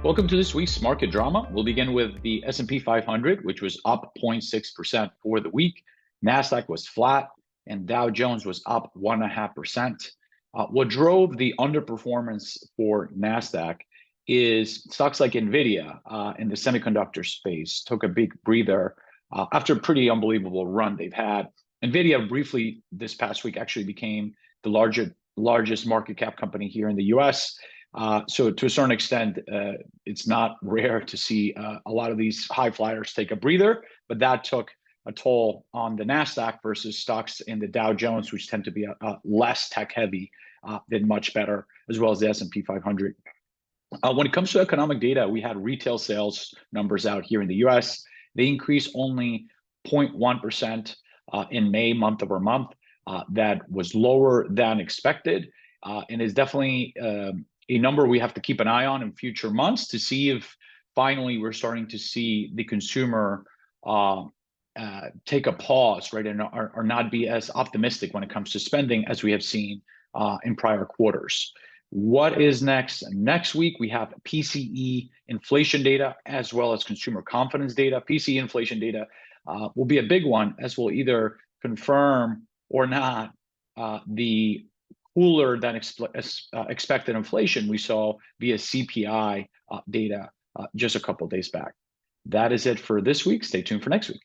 Welcome to this week's market drama. We'll begin with the S&P 500, which was up 0.6% for the week. NASDAQ was flat, and Dow Jones was up 1.5%. What drove the underperformance for NASDAQ is stocks like NVIDIA in the semiconductor space took a big breather after a pretty unbelievable run they've had. NVIDIA briefly this past week actually became the largest market cap company here in the US. So to a certain extent, it's not rare to see a lot of these high flyers take a breather, but that took a toll on the NASDAQ versus stocks in the Dow Jones, which tend to be less tech heavy, did much better, as well as the S&P 500. When it comes to economic data, we had retail sales numbers out here in the US. They increased only 0.1% in May, month over month. That was lower than expected and is definitely a number we have to keep an eye on in future months to see if finally we're starting to see the consumer take a pause, right, and are not be as optimistic when it comes to spending as we have seen in prior quarters. What is next? Next week, we have PCE inflation data as well as consumer confidence data. PCE inflation data will be a big one, as will either confirm or not the cooler than expected inflation we saw via CPI data just a couple of days back. That is it for this week. Stay tuned for next week.